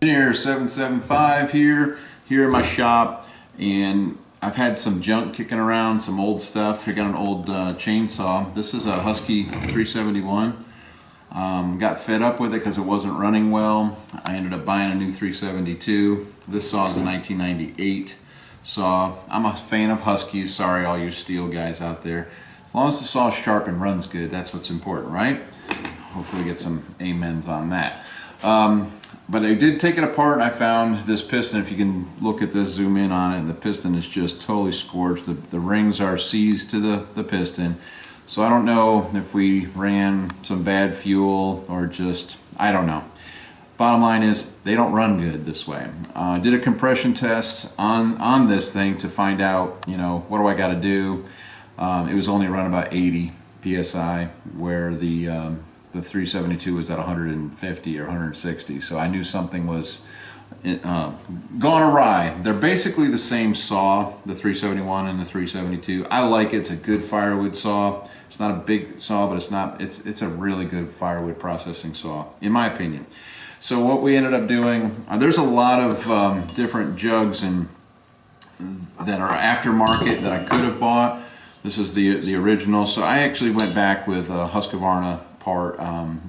Engineer 775 here in my shop, and I've had some junk kicking around, some old stuff. I got an old chainsaw. This is a Husky 371. Got fed up with it because it wasn't running well. I ended up buying a new 372. This saw is a 1998 saw. I'm a fan of Huskies. Sorry all you steel guys out there. As long as the saw is sharp and runs good, that's what's important, right? Hopefully get some amens on that. But I did take it apart and I found this piston. If you can look at this, zoom in on it, the piston is just totally scorched. The rings are seized to the piston. So I don't know if we ran some bad fuel or just, I don't know. Bottom line is, they don't run good this way. I did a compression test on this thing to find out, you know, what do I got to do. It was only running about 80 PSI, where the 372 was at 150 or 160, so I knew something was gone awry. They're basically the same saw, the 371 and the 372. I like it. It's a good firewood saw. It's not a big saw, but it's a really good firewood processing saw, in my opinion. So what we ended up doing, there's a lot of different jugs that are aftermarket that I could have bought. This is the original, so I actually went back with a Husqvarna part.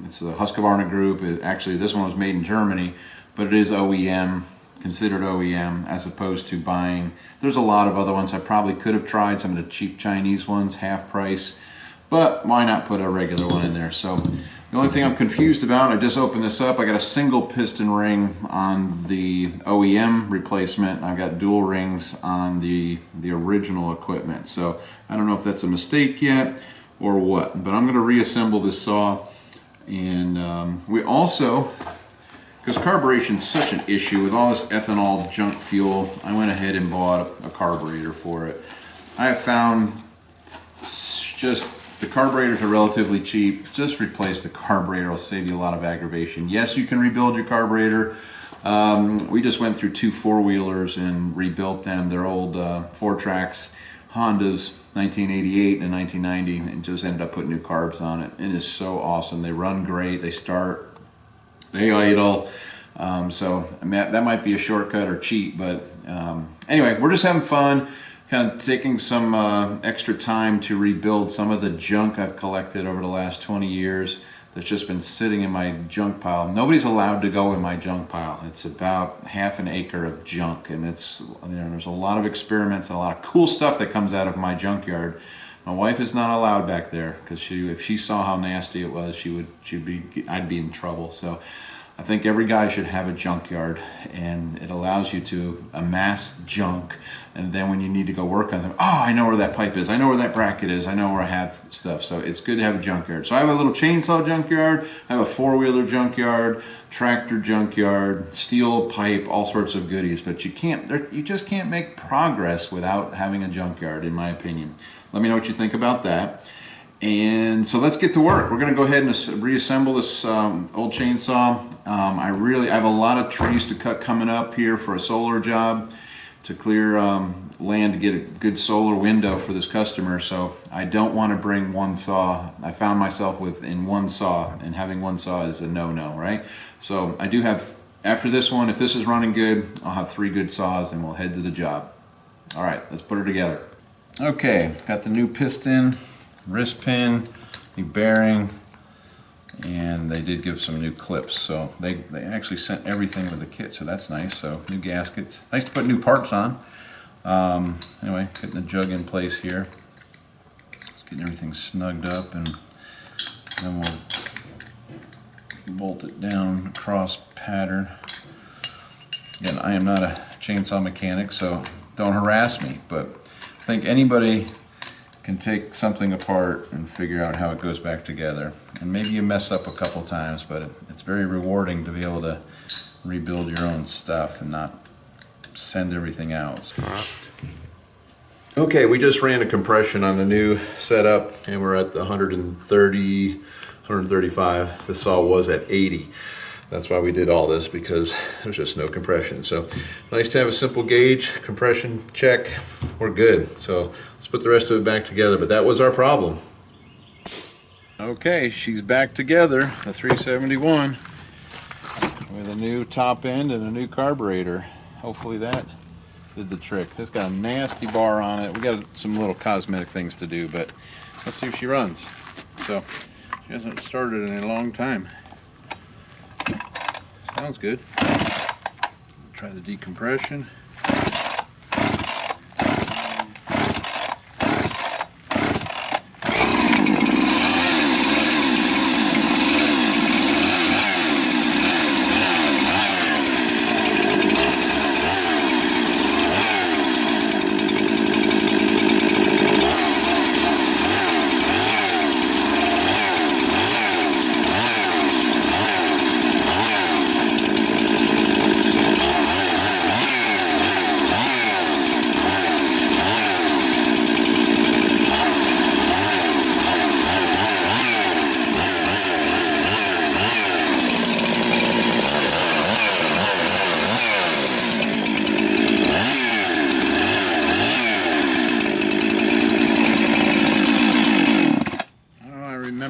It's a Husqvarna group. Actually, this one was made in Germany, but it is OEM, considered OEM, as opposed to buying. There's a lot of other ones I probably could have tried, some of the cheap Chinese ones, half price, but why not put a regular one in there? So the only thing I'm confused about, I just opened this up, I got a single piston ring on the OEM replacement, and I've got dual rings on the original equipment. So I don't know if that's a mistake yet or what, but I'm going to reassemble this saw. And we also, because carburation is such an issue with all this ethanol junk fuel, I went ahead and bought a carburetor for it. I have found just the carburetors are relatively cheap. Just replace the carburetor, will save you a lot of aggravation. Yes, you can rebuild your carburetor. We just went through 2 4-wheelers and rebuilt them. They're old 4-tracks Hondas, 1988 and 1990, and just ended up putting new carbs on it. It is so awesome. They run great. They start, they idle. So that might be a shortcut or cheat, but anyway, we're just having fun, kind of taking some extra time to rebuild some of the junk I've collected over the last 20 years that's just been sitting in my junk pile. Nobody's allowed to go in my junk pile. It's about half an acre of junk, and it's, you know, there's a lot of experiments, a lot of cool stuff that comes out of my junkyard. My wife is not allowed back there because if she saw how nasty it was, I'd be in trouble. So I think every guy should have a junkyard, and it allows you to amass junk, and then when you need to go work on something, oh, I know where that pipe is, I know where that bracket is, I know where I have stuff. So it's good to have a junkyard. So I have a little chainsaw junkyard, I have a 4-wheeler junkyard, tractor junkyard, steel pipe, all sorts of goodies, but you just can't make progress without having a junkyard, in my opinion. Let me know what you think about that. And so let's get to work. We're going to go ahead and reassemble this old chainsaw. I have a lot of trees to cut coming up here for a solar job, to clear land to get a good solar window for this customer. So I don't want to bring one saw. I found myself in one saw, and having one saw is a no-no, right? So I do have, after this one, if this is running good, I'll have 3 good saws and we'll head to the job. All right, let's put her together. Okay, got the new piston, wrist pin, new bearing, and they did give some new clips. So they actually sent everything with the kit, so that's nice. So new gaskets, nice to put new parts on. Anyway, getting the jug in place here, just getting everything snugged up, and then we'll bolt it down across pattern. Again, I am not a chainsaw mechanic, so don't harass me, but I think anybody can take something apart and figure out how it goes back together. And maybe you mess up a couple times, but it's very rewarding to be able to rebuild your own stuff and not send everything out. Okay, we just ran a compression on the new setup, and we're at the 130, 135. The saw was at 80. That's why we did all this, because there's just no compression. So nice to have a simple gauge, compression check, we're good. So let's put the rest of it back together, but that was our problem. Okay, she's back together, the 371, with a new top end and a new carburetor. Hopefully that did the trick. It's got a nasty bar on it. We got some little cosmetic things to do, but let's see if she runs. So she hasn't started in a long time. Sounds good. Try the decompression.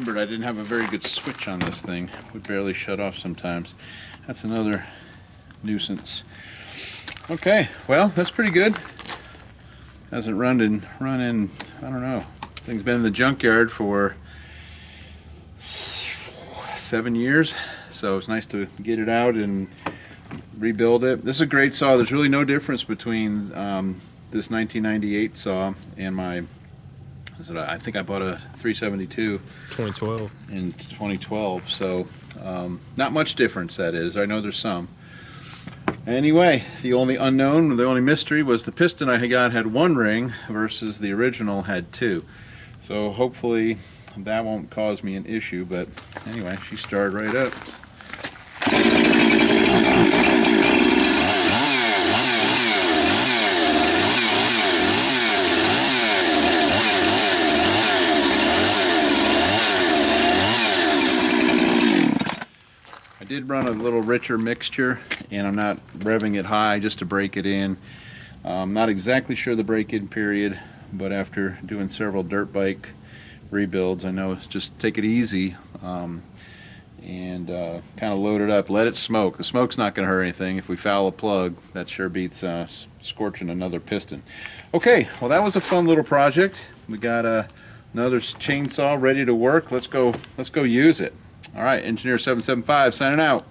I didn't have a very good switch on this thing. It would barely shut off sometimes. That's another nuisance. Okay, well, that's pretty good. Hasn't run in, I don't know. Thing's been in the junkyard for 7 years, so it's nice to get it out and rebuild it. This is a great saw. There's really no difference between this 1998 saw and my, I think I bought a 372 2012 in 2012, so not much difference, that is. I know there's some. Anyway, the only unknown, the only mystery was the piston I got had 1 ring versus the original had 2. So hopefully that won't cause me an issue, but anyway, she started right up. I did run a little richer mixture, and I'm not revving it high just to break it in. I'm not exactly sure the break-in period, but after doing several dirt bike rebuilds, I know just take it easy and kind of load it up, let it smoke. The smoke's not going to hurt anything. If we foul a plug, that sure beats scorching another piston. Okay, well, that was a fun little project. We got another chainsaw ready to work. Let's go use it. All right, Engineer 775 signing out.